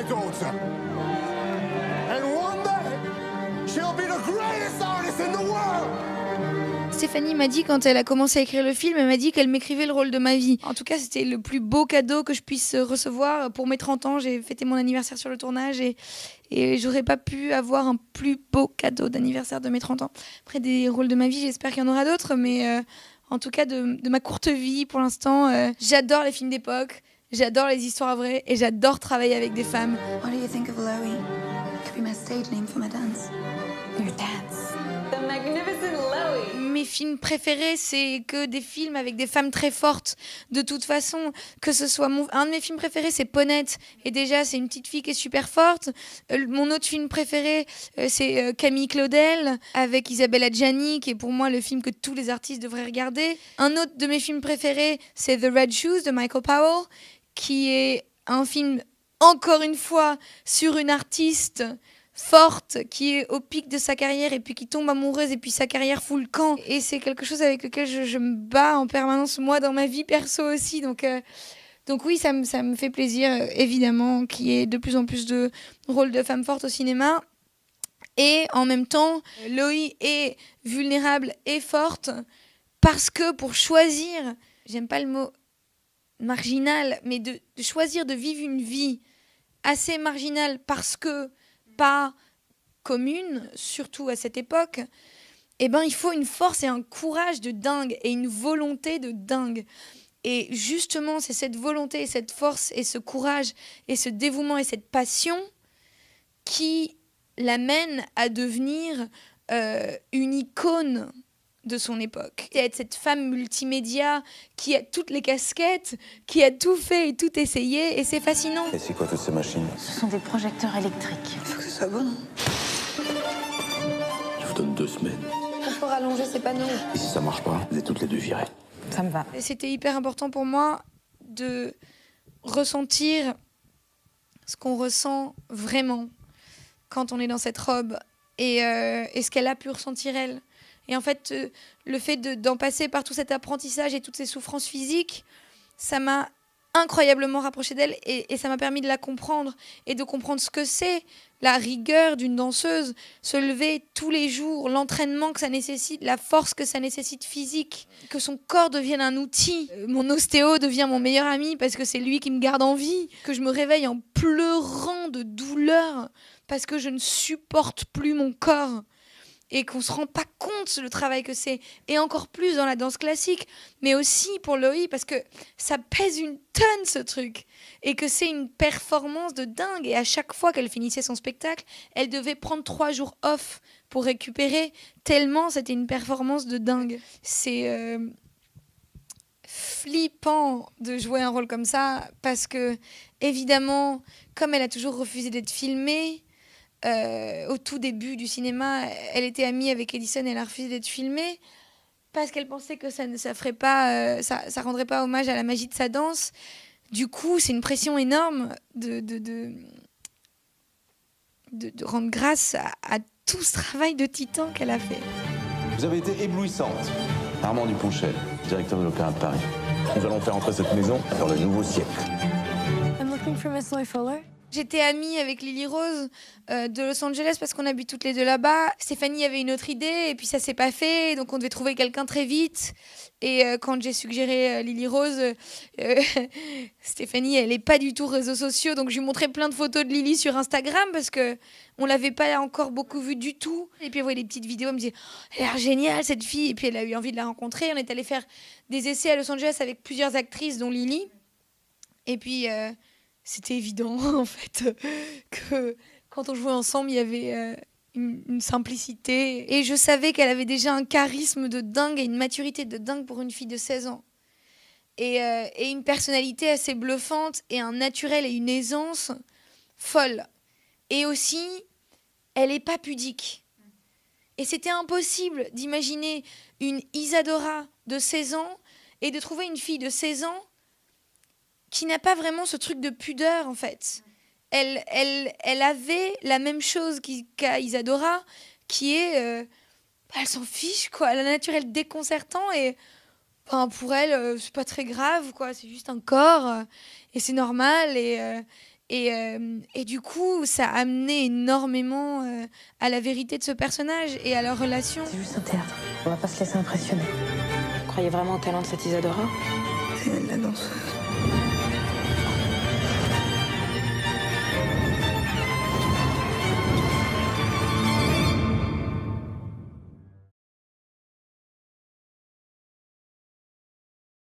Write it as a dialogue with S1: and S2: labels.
S1: daughter. And one day, she'll be the greatest artist in the world.
S2: Stéphanie m'a dit, quand elle a commencé à écrire le film, elle m'a dit qu'elle m'écrivait le rôle de ma vie. En tout cas, c'était le plus beau cadeau que je puisse recevoir. Pour mes 30 ans, j'ai fêté mon anniversaire sur le tournage et j'aurais pas pu avoir un plus beau cadeau d'anniversaire de mes 30 ans. Après, des rôles de ma vie, j'espère qu'il y en aura d'autres, mais en tout cas, de ma courte vie, pour l'instant, j'adore les films d'époque, j'adore les histoires vraies et j'adore travailler avec des femmes.
S3: What do you think of Loie? It could be my stage name for my dance. Your dance. The magnificent Loie.
S2: Mes films préférés, c'est que des films avec des femmes très fortes. De toute façon, que ce soit un de mes films préférés, c'est Paunette. Et déjà, c'est une petite fille qui est super forte. Mon autre film préféré, c'est Camille Claudel, avec Isabelle Adjani, qui est pour moi le film que tous les artistes devraient regarder. Un autre de mes films préférés, c'est The Red Shoes de Michael Powell, qui est un film, encore une fois, sur une artiste forte, qui est au pic de sa carrière et puis qui tombe amoureuse et puis sa carrière fout le camp. Et c'est quelque chose avec lequel je me bats en permanence, moi, dans ma vie perso aussi. Donc oui, ça me fait plaisir, évidemment, qu'il y ait de plus en plus de rôles de femmes fortes au cinéma. Et en même temps, Loie est vulnérable et forte parce que pour choisir, j'aime pas le mot marginal, mais de choisir de vivre une vie assez marginale parce que pas commune, surtout à cette époque, eh ben, il faut une force et un courage de dingue et une volonté de dingue. Et justement, c'est cette volonté et cette force et ce courage et ce dévouement et cette passion qui l'amène à devenir une icône de son époque. Et être cette femme multimédia qui a toutes les casquettes, qui a tout fait et tout essayé, et c'est fascinant.
S4: Et c'est quoi toutes ces machines?
S3: Ce sont des projecteurs électriques.
S4: Il faut que ce soit bon. Je vous donne 2 semaines.
S3: Pour rallonger ces panneaux.
S4: Et si ça marche pas, vous êtes toutes les deux virées.
S3: Ça me va.
S2: Et c'était hyper important pour moi de ressentir ce qu'on ressent vraiment quand on est dans cette robe et ce qu'elle a pu ressentir elle. Et en fait, le fait d'en passer par tout cet apprentissage et toutes ces souffrances physiques, ça m'a incroyablement rapprochée d'elle et ça m'a permis de la comprendre et de comprendre ce que c'est la rigueur d'une danseuse, se lever tous les jours, l'entraînement que ça nécessite, la force que ça nécessite physique, que son corps devienne un outil. Mon ostéo devient mon meilleur ami parce que c'est lui qui me garde en vie, que je me réveille en pleurant de douleur parce que je ne supporte plus mon corps. Et qu'on ne se rend pas compte le travail que c'est, et encore plus dans la danse classique, mais aussi pour Loie, parce que ça pèse une tonne ce truc, et que c'est une performance de dingue, et à chaque fois qu'elle finissait son spectacle, elle devait prendre 3 jours off pour récupérer, tellement c'était une performance de dingue. C'est flippant de jouer un rôle comme ça, parce que, évidemment, comme elle a toujours refusé d'être filmée, au tout début du cinéma, elle était amie avec Edison et elle a refusé d'être filmée parce qu'elle pensait que ça ferait pas, ça rendrait pas hommage à la magie de sa danse. Du coup, c'est une pression énorme de rendre grâce à tout ce travail de titan qu'elle a fait.
S4: Vous avez été éblouissante. Armand Duponchel, directeur de l'Opéra de Paris. Nous allons faire entrer cette maison dans le nouveau siècle.
S3: I'm looking for Miss Loie Fuller.
S2: J'étais amie avec Lily Rose de Los Angeles parce qu'on habite toutes les deux là-bas. Stéphanie avait une autre idée et puis ça s'est pas fait, donc on devait trouver quelqu'un très vite. Et quand j'ai suggéré Lily Rose, Stéphanie, elle est pas du tout réseaux sociaux, donc je lui montrais plein de photos de Lily sur Instagram parce que on l'avait pas encore beaucoup vue du tout. Et puis elle voyait des petites vidéos, elle me disait « Elle a l'air géniale cette fille !» Et puis elle a eu envie de la rencontrer. On est allé faire des essais à Los Angeles avec plusieurs actrices, dont Lily. Et puis c'était évident, en fait, que quand on jouait ensemble, il y avait une simplicité. Et je savais qu'elle avait déjà un charisme de dingue et une maturité de dingue pour une fille de 16 ans. Et une personnalité assez bluffante et un naturel et une aisance folle. Et aussi, elle n'est pas pudique. Et c'était impossible d'imaginer une Isadora de 16 ans et de trouver une fille de 16 ans qui n'a pas vraiment ce truc de pudeur, en fait. Elle avait la même chose qu'à Isadora, qui est... elle s'en fiche, quoi. Elle a un naturel déconcertant et... pour elle, c'est pas très grave, quoi. C'est juste un corps et c'est normal. Et du coup, ça a amené énormément à la vérité de ce personnage et à leur relation.
S5: C'est juste un théâtre. On va pas se laisser impressionner.
S6: Vous croyez vraiment au talent de cette Isadora?
S3: C'est elle, la danseuse.